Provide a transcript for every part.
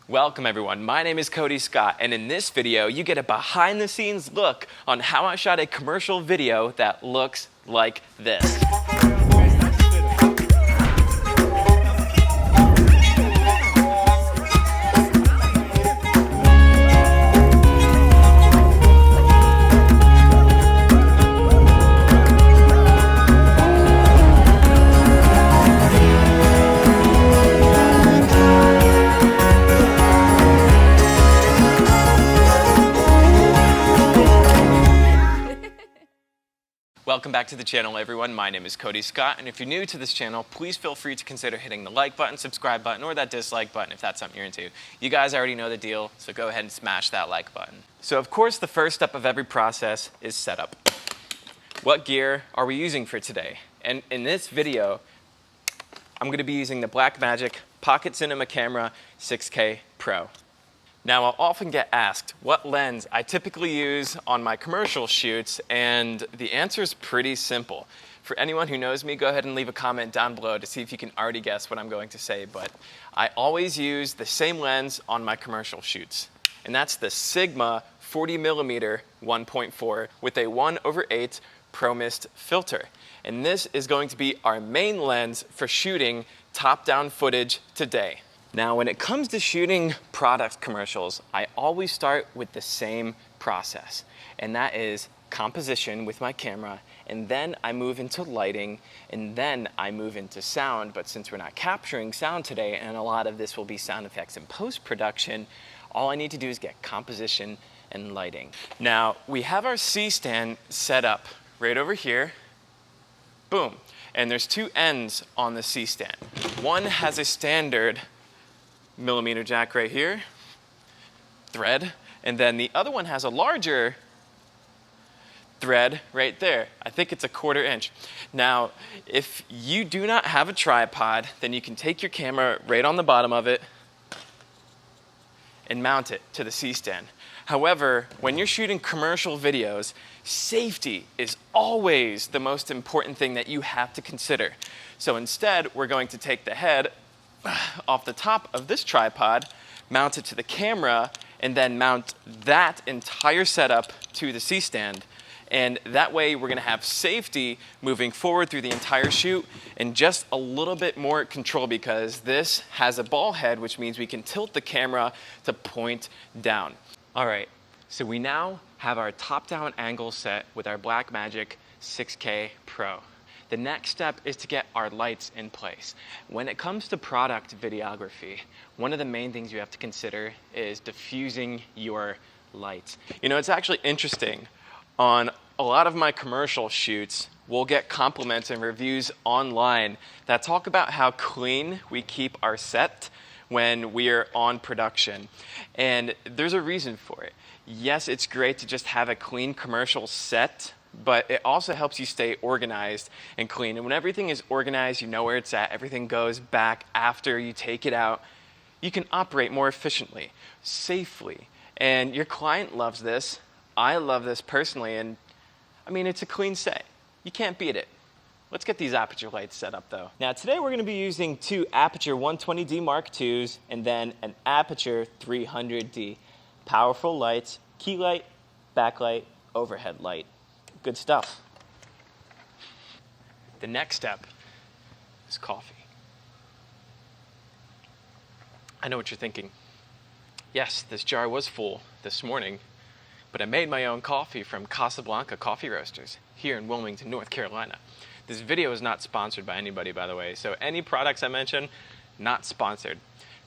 Welcome everyone, my name is Cody Scott, and in this video you get a behind the scenes look on how I shot a commercial video that looks like this. Welcome back to the channel everyone, my name is Cody Scott, and if you're new to this channel, please feel free to consider hitting the like button, subscribe button, or that dislike button if that's something you're into. You guys already know the deal, so go ahead and smash that like button. So of course the first step of every process is setup. What gear are we using for today? And in this video, I'm going to be using the Blackmagic Pocket Cinema Camera 6K Pro. Now, I'll often get asked what lens I typically use on my commercial shoots, and the answer is pretty simple. For anyone who knows me, go ahead and leave a comment down below to see if you can already guess what I'm going to say, but I always use the same lens on my commercial shoots, and that's the Sigma 40mm 1.4 with a 1/8 Pro Mist filter. And this is going to be our main lens for shooting top-down footage today. Now, when it comes to shooting product commercials, I always start with the same process, and that is composition with my camera, and then I move into lighting, and then I move into sound. But since we're not capturing sound today, and a lot of this will be sound effects in post-production, all I need to do is get composition and lighting. Now, we have our C-stand set up right over here. Boom. And there's two ends on the C-stand. One has a standard millimeter jack right here, thread, and then the other one has a larger thread right there. I think it's a 1/4 inch. Now, if you do not have a tripod, then you can take your camera right on the bottom of it and mount it to the C-stand. However, when you're shooting commercial videos, safety is always the most important thing that you have to consider. So instead, we're going to take the head off the top of this tripod, mount it to the camera, and then mount that entire setup to the C-stand. And that way we're gonna have safety moving forward through the entire shoot and just a little bit more control because this has a ball head, which means we can tilt the camera to point down. All right, so we now have our top-down angle set with our Blackmagic 6K Pro. The next step is to get our lights in place. When it comes to product videography, one of the main things you have to consider is diffusing your lights. You know, it's actually interesting. On a lot of my commercial shoots, we'll get compliments and reviews online that talk about how clean we keep our set when we're on production. And there's a reason for it. Yes, it's great to just have a clean commercial set, but it also helps you stay organized and clean. And when everything is organized, you know where it's at, everything goes back after you take it out, you can operate more efficiently, safely. And your client loves this. I love this personally, and I mean, it's a clean set. You can't beat it. Let's get these aperture lights set up though. Now today we're gonna be using two Aperture 120D Mark IIs and then an Aperture 300D. Powerful lights, key light, backlight, overhead light. Good stuff. The next step is coffee. I know what you're thinking. Yes, this jar was full this morning, but I made my own coffee from Casablanca Coffee Roasters here in Wilmington, North Carolina. This video is not sponsored by anybody, by the way, so any products I mention, not sponsored.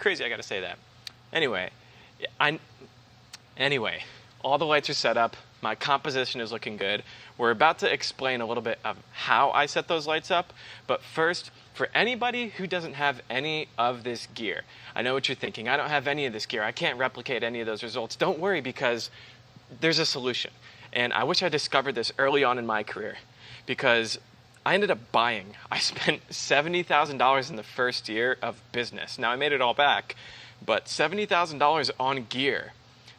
Crazy, I gotta say that. Anyway, all the lights are set up. My composition is looking good. We're about to explain a little bit of how I set those lights up, but first, for anybody who doesn't have any of this gear, I know what you're thinking, I don't have any of this gear, I can't replicate any of those results. Don't worry, because there's a solution. And I wish I discovered this early on in my career, because I ended up buying. I spent $70,000 in the first year of business. Now I made it all back, but $70,000 on gear,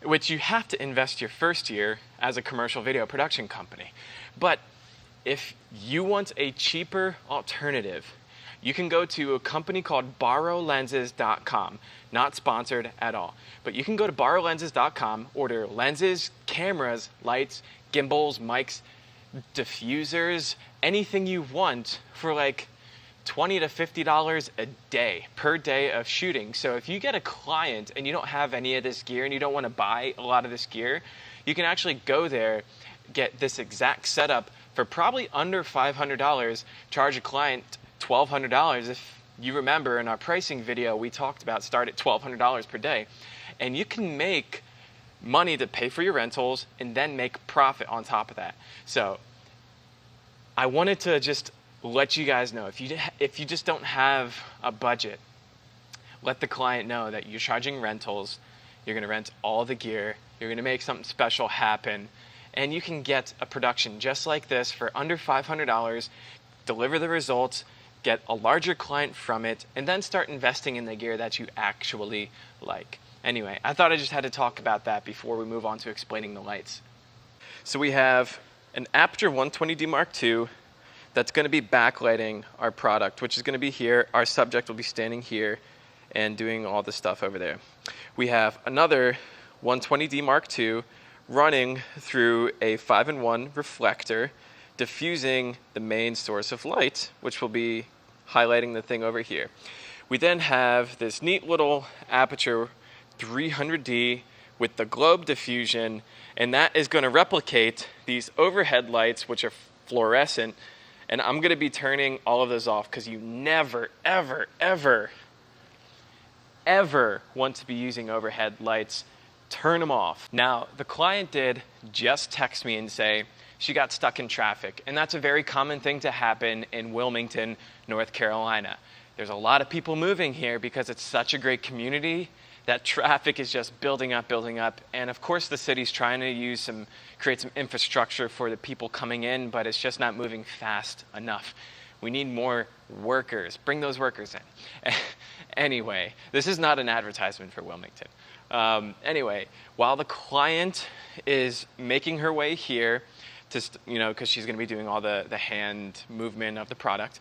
which you have to invest your first year as a commercial video production company. But if you want a cheaper alternative, you can go to a company called borrowlenses.com. Not sponsored at all. But you can go to borrowlenses.com, order lenses, cameras, lights, gimbals, mics, diffusers, anything you want for like $20 to $50 a day, per day of shooting. So if you get a client and you don't have any of this gear and you don't want to buy a lot of this gear, you can actually go there, get this exact setup for probably under $500, charge a client $1,200. If you remember in our pricing video, we talked about start at $1,200 per day. And you can make money to pay for your rentals and then make profit on top of that. So I wanted to just let you guys know, if you just don't have a budget, let the client know that you're charging rentals, you're going to rent all the gear, you're going to make something special happen, and you can get a production just like this for under $500, deliver the results, get a larger client from it, and then start investing in the gear that you actually like. Anyway, I thought I just had to talk about that before we move on to explaining the lights. So we have an Aperture 120D Mark II that's going to be backlighting our product, which is going to be here. Our subject will be standing here and doing all the stuff over there. We have another 120D Mark II running through a 5-in-1 reflector, diffusing the main source of light, which will be highlighting the thing over here. We then have this neat little Aperture 300D with the globe diffusion, and that is going to replicate these overhead lights, which are fluorescent. And I'm going to be turning all of those off because you never, ever, ever, ever want to be using overhead lights. Turn them off. Now, the client did just text me and say she got stuck in traffic. And that's a very common thing to happen in Wilmington, North Carolina. There's a lot of people moving here because it's such a great community that traffic is just building up. And of course the city's trying to create some infrastructure for the people coming in, but it's just not moving fast enough. We need more workers. Bring those workers in. Anyway, this is not an advertisement for Wilmington. Anyway, while the client is making her way here, because she's going to be doing all the hand movement of the product,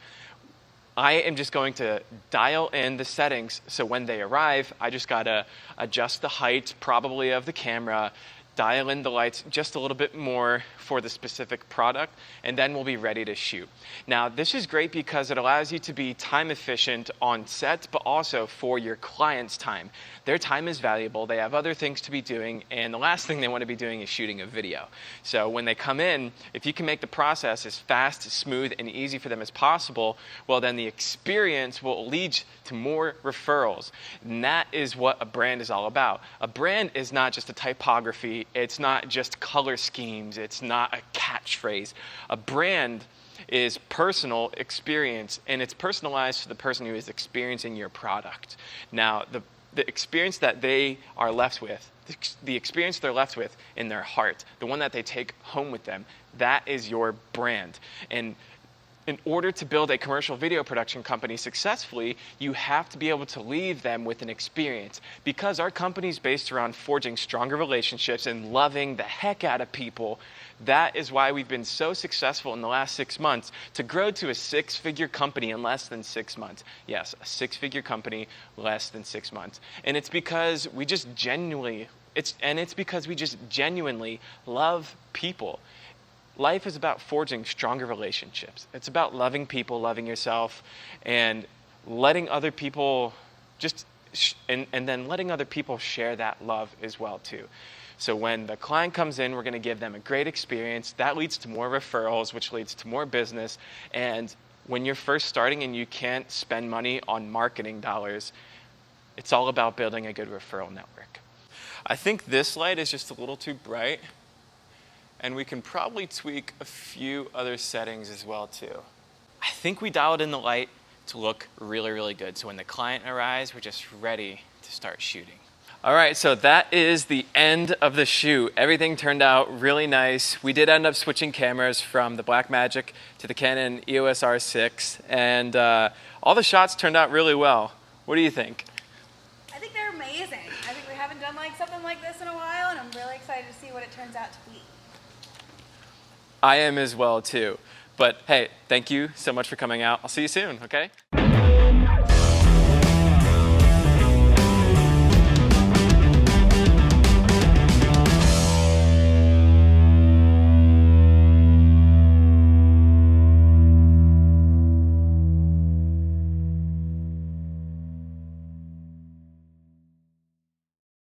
I am just going to dial in the settings so when they arrive, I just got to adjust the height probably of the camera, dial in the lights just a little bit more for the specific product, and then we'll be ready to shoot. Now, this is great because it allows you to be time efficient on set, but also for your client's time. Their time is valuable. They have other things to be doing, and the last thing they want to be doing is shooting a video. So when they come in, if you can make the process as fast, smooth, and easy for them as possible, well, then the experience will lead to more referrals. And that is what a brand is all about. A brand is not just a typography. It's not just color schemes. It's not a catchphrase. A brand is personal experience, and it's personalized to the person who is experiencing your product. Now, the experience that they are left with, the experience they're left with in their heart, the one that they take home with them, that is your brand. And in order to build a commercial video production company successfully, you have to be able to leave them with an experience. Because our company is based around forging stronger relationships and loving the heck out of people, that is why we've been so successful in the last 6 months to grow to a 6-figure company in less than 6 months. Yes, a 6-figure company less than 6 months. And it's because we just genuinely love people. Life is about forging stronger relationships. It's about loving people, loving yourself, and letting other people and then letting other people share that love as well too. So when the client comes in, we're going to give them a great experience. That leads to more referrals, which leads to more business. And when you're first starting and you can't spend money on marketing dollars, it's all about building a good referral network. I think this light is just a little too bright. And we can probably tweak a few other settings as well too. I think we dialed in the light to look really, really good. So when the client arrives, we're just ready to start shooting. All right, so that is the end of the shoot. Everything turned out really nice. We did end up switching cameras from the Blackmagic to the Canon EOS R6, and all the shots turned out really well. What do you think? I think they're amazing. I think we haven't done something like this in a while, and I'm really excited to see what it turns out to be. I am as well too. But hey, thank you so much for coming out. I'll see you soon, okay?